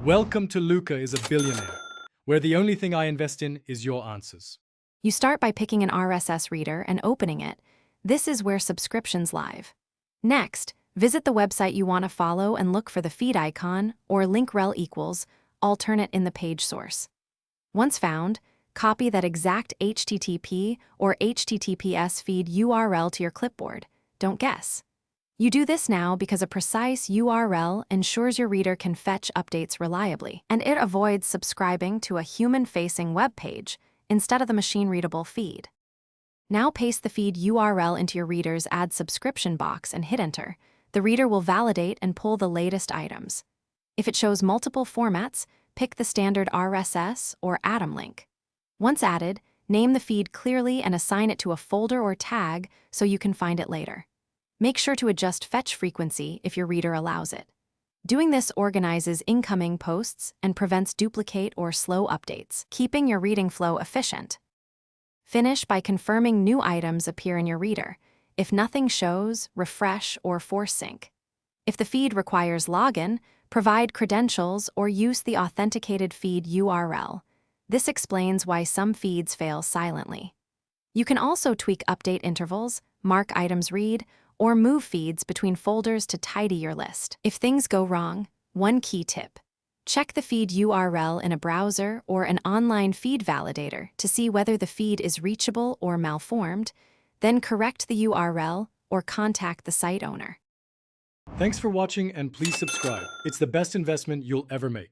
Welcome to Luca is a Billionaire, where the only thing I invest in is your answers. You start by picking an RSS reader and opening it. This is where subscriptions live. Next, visit the website you want to follow and look for the feed icon or link rel equals alternate in the page source. Once found, copy that exact HTTP or HTTPS feed URL to your clipboard. Don't guess. You do this now because a precise URL ensures your reader can fetch updates reliably, and it avoids subscribing to a human-facing web page instead of the machine-readable feed. Now paste the feed URL into your reader's Add Subscription box and hit Enter. The reader will validate and pull the latest items. If it shows multiple formats, pick the standard RSS or Atom link. Once added, name the feed clearly and assign it to a folder or tag so you can find it later. Make sure to adjust fetch frequency if your reader allows it. Doing this organizes incoming posts and prevents duplicate or slow updates, keeping your reading flow efficient. Finish by confirming new items appear in your reader. If nothing shows, refresh or force sync. If the feed requires login, provide credentials or use the authenticated feed URL. This explains why some feeds fail silently. You can also tweak update intervals, mark items read, or move feeds between folders to tidy your list. If things go wrong, one key tip. Check the feed URL in a browser or an online feed validator to see whether the feed is reachable or malformed, then correct the URL or contact the site owner. Thanks for watching and please subscribe. It's the best investment you'll ever make.